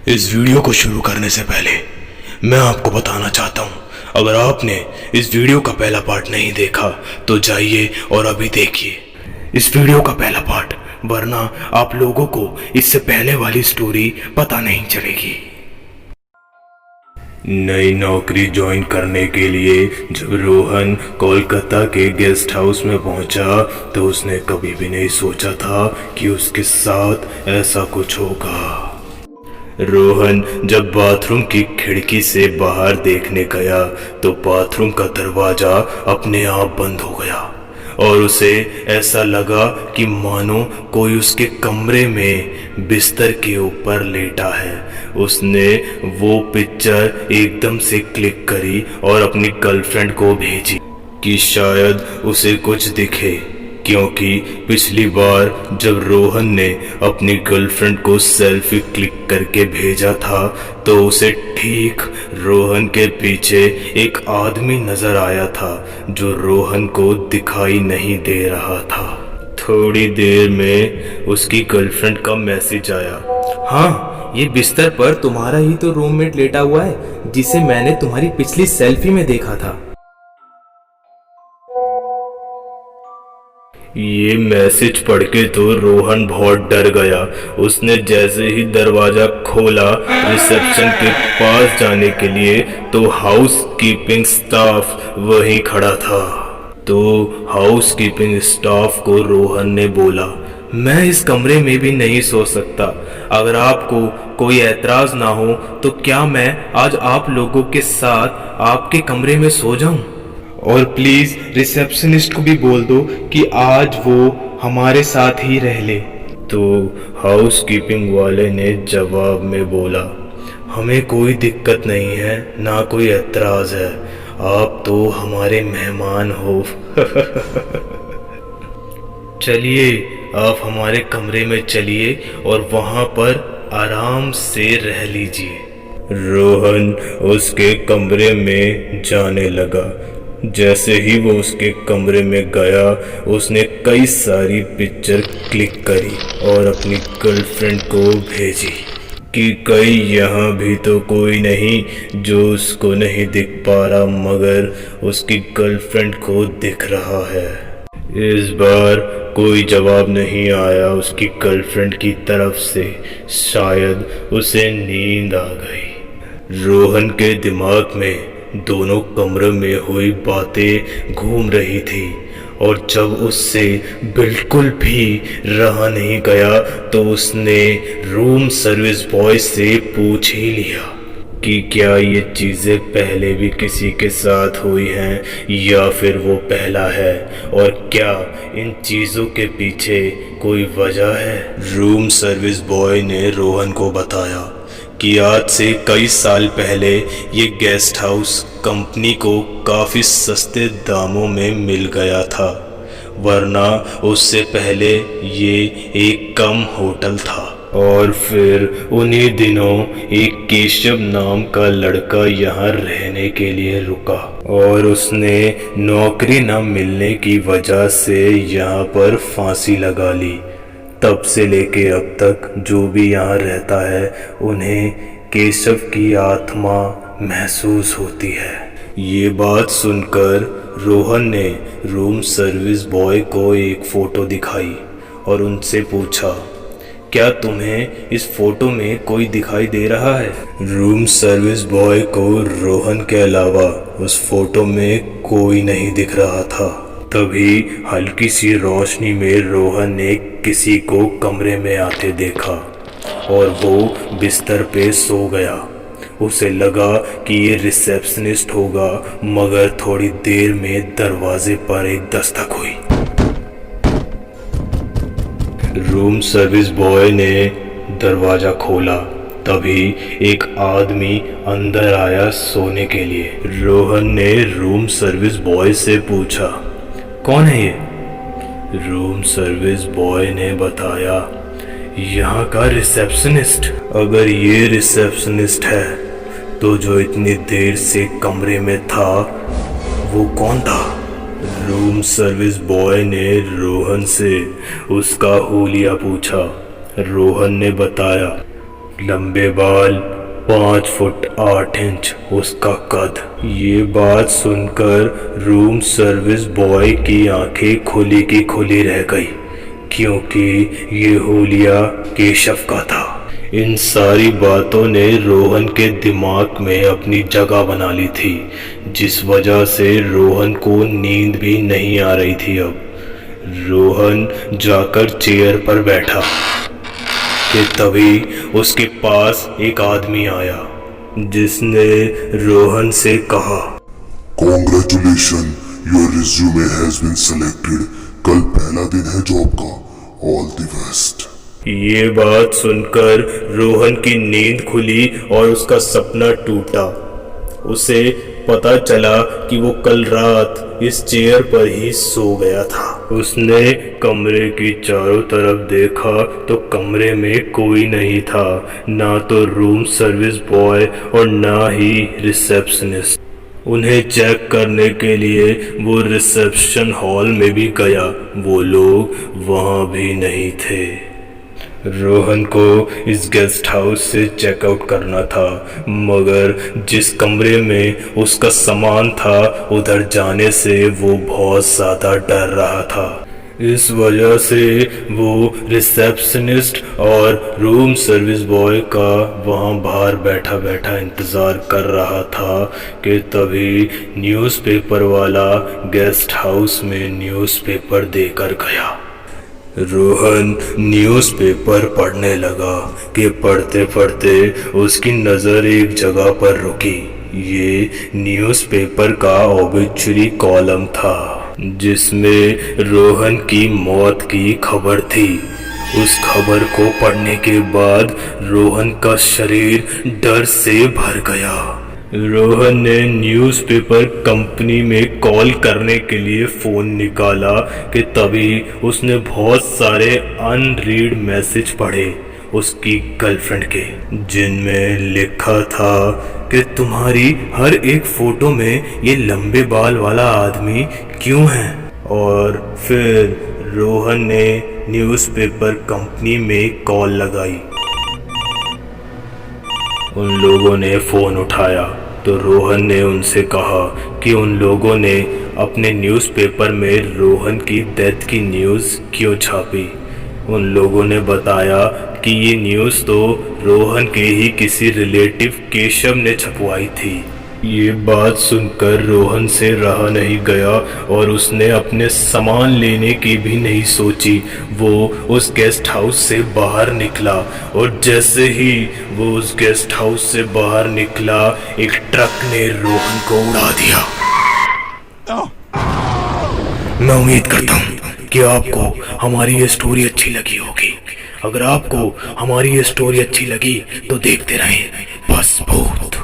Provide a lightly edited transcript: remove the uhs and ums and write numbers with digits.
इस वीडियो को शुरू करने से पहले मैं आपको बताना चाहता हूँ, अगर आपने इस वीडियो का पहला पार्ट नहीं देखा तो जाइए और अभी देखिए इस वीडियो का पहला पार्ट, वरना आप लोगों को इससे पहले वाली स्टोरी पता नहीं चलेगी। नई नौकरी ज्वाइन करने के लिए जब रोहन कोलकाता के गेस्ट हाउस में पहुंचा तो उसने कभी भी नहीं सोचा था कि उसके साथ ऐसा कुछ होगा। रोहन जब बाथरूम की खिड़की से बाहर देखने गया तो बाथरूम का दरवाजा अपने आप बंद हो गया और उसे ऐसा लगा कि मानो कोई उसके कमरे में बिस्तर के ऊपर लेटा है। उसने वो पिक्चर एकदम से क्लिक करी और अपनी गर्लफ्रेंड को भेजी कि शायद उसे कुछ दिखे, क्योंकि पिछली बार जब रोहन ने अपनी गर्लफ्रेंड को सेल्फी क्लिक करके भेजा था तो उसे ठीक रोहन के पीछे एक आदमी नजर आया था जो रोहन को दिखाई नहीं दे रहा था। थोड़ी देर में उसकी गर्लफ्रेंड का मैसेज आया, हाँ, ये बिस्तर पर तुम्हारा ही तो रूममेट लेटा हुआ है जिसे मैंने तुम्हारी पिछली सेल्फी में देखा था। ये मैसेज पढ़ के तो रोहन बहुत डर गया। उसने जैसे ही दरवाजा खोला रिसेप्शन के पास जाने के लिए तो हाउस कीपिंग स्टाफ वहीं खड़ा था। तो हाउस कीपिंग स्टाफ को रोहन ने बोला, मैं इस कमरे में भी नहीं सो सकता। अगर आपको कोई ऐतराज ना हो तो क्या मैं आज आप लोगों के साथ आपके कमरे में सो जाऊं? और प्लीज रिसेप्शनिस्ट को भी बोल दो कि आज वो हमारे साथ ही रह ले। तो हाउस कीपिंग वाले ने जवाब में बोला, हमें कोई दिक्कत नहीं है, ना कोई ऐतराज है, आप तो हमारे मेहमान हो। चलिए आप हमारे कमरे में चलिए और वहां पर आराम से रह लीजिए। रोहन उसके कमरे में जाने लगा। जैसे ही वो उसके कमरे में गया उसने कई सारी पिक्चर क्लिक करी और अपनी गर्लफ्रेंड को भेजी कि कहीं यहाँ भी तो कोई नहीं जो उसको नहीं दिख पा रहा मगर उसकी गर्लफ्रेंड को दिख रहा है। इस बार कोई जवाब नहीं आया उसकी गर्लफ्रेंड की तरफ से। शायद उसे नींद आ गई। रोहन के दिमाग में दोनों कमरों में हुई बातें घूम रही थी और जब उससे बिल्कुल भी रहा नहीं गया तो उसने रूम सर्विस बॉय से पूछ ही लिया कि क्या ये चीज़ें पहले भी किसी के साथ हुई हैं या फिर वो पहला है और क्या इन चीज़ों के पीछे कोई वजह है। रूम सर्विस बॉय ने रोहन को बताया कि आज से कई साल पहले ये गेस्ट हाउस कंपनी को काफ़ी सस्ते दामों में मिल गया था, वरना उससे पहले ये एक कम होटल था। और फिर उन्हीं दिनों एक केशव नाम का लड़का यहाँ रहने के लिए रुका और उसने नौकरी न मिलने की वजह से यहाँ पर फांसी लगा ली। तब से लेके अब तक जो भी यहाँ रहता है उन्हें केशव की आत्मा महसूस होती है। ये बात सुनकर रोहन ने रूम सर्विस बॉय को एक फ़ोटो दिखाई और उनसे पूछा, क्या तुम्हें इस फोटो में कोई दिखाई दे रहा है? रूम सर्विस बॉय को रोहन के अलावा उस फोटो में कोई नहीं दिख रहा था। तभी हल्की सी रोशनी में रोहन ने किसी को कमरे में आते देखा और वो बिस्तर पे सो गया। उसे लगा कि ये रिसेप्शनिस्ट होगा मगर थोड़ी देर में दरवाजे पर एक दस्तक हुई। रूम सर्विस बॉय ने दरवाजा खोला। तभी एक आदमी अंदर आया सोने के लिए। रोहन ने रूम सर्विस बॉय से पूछा, कौन है ये? रूम सर्विस बॉय ने बताया, यहाँ का रिसेप्शनिस्ट। अगर ये रिसेप्शनिस्ट है तो जो इतनी देर से कमरे में था वो कौन था? रूम सर्विस बॉय ने रोहन से उसका हुलिया पूछा। रोहन ने बताया, लंबे बाल, 5 फुट 8 इंच उसका कद। ये बात सुनकर रूम सर्विस बॉय की आंखें खुली की खुली रह गई, क्योंकि ये हुलिया केशव का था। इन सारी बातों ने रोहन के दिमाग में अपनी जगह बना ली थी, जिस वजह से रोहन को नींद भी नहीं आ रही थी। अब रोहन जाकर चेयर पर बैठा कि तभी उसके पास एक आदमी आया, जिसने रोहन से कहा, Congratulations, your resume has been selected. कल पहला दिन है जॉब का। All the best. ये बात सुनकर रोहन की नींद खुली और उसका सपना टूटा। उसे पता चला कि वो कल रात इस चेयर पर ही सो गया था। उसने कमरे की चारों तरफ देखा तो कमरे में कोई नहीं था, ना तो रूम सर्विस बॉय और ना ही रिसेप्शनिस्ट। उन्हें चेक करने के लिए वो रिसेप्शन हॉल में भी गया, वो लोग वहां भी नहीं थे। रोहन को इस गेस्ट हाउस से चेकआउट करना था, मगर जिस कमरे में उसका सामान था उधर जाने से वो बहुत ज़्यादा डर रहा था। इस वजह से वो रिसेप्शनिस्ट और रूम सर्विस बॉय का वहाँ बाहर बैठा बैठा इंतज़ार कर रहा था कि तभी न्यूज़पेपर वाला गेस्ट हाउस में न्यूज़पेपर देकर गया। रोहन न्यूज़पेपर पढ़ने लगा कि पढ़ते पढ़ते उसकी नज़र एक जगह पर रुकी। ये न्यूज़पेपर का ऑबिचुरी कॉलम था, जिसमें रोहन की मौत की खबर थी। उस खबर को पढ़ने के बाद रोहन का शरीर डर से भर गया। रोहन ने न्यूज़पेपर कंपनी में कॉल करने के लिए फ़ोन निकाला कि तभी उसने बहुत सारे अनरीड मैसेज पढ़े उसकी गर्लफ्रेंड के, जिनमें लिखा था कि तुम्हारी हर एक फ़ोटो में ये लंबे बाल वाला आदमी क्यों है। और फिर रोहन ने न्यूज़पेपर कंपनी में कॉल लगाई। उन लोगों ने फ़ोन उठाया तो रोहन ने उनसे कहा कि उन लोगों ने अपने न्यूज़पेपर में रोहन की डेथ की न्यूज़ क्यों छापी। उन लोगों ने बताया कि ये न्यूज़ तो रोहन के ही किसी रिलेटिव केशव ने छपवाई थी। ये बात सुनकर रोहन से रहा नहीं गया और उसने अपने सामान लेने की भी नहीं सोची। वो उस गेस्ट हाउस से बाहर निकला और जैसे ही वो उस गेस्ट हाउस से बाहर निकला, एक ट्रक ने रोहन को उड़ा दिया। मैं उम्मीद करता हूँ कि आपको हमारी ये स्टोरी अच्छी लगी होगी। अगर आपको हमारी ये स्टोरी अच्छी लगी तो देखते रहें बस भूत।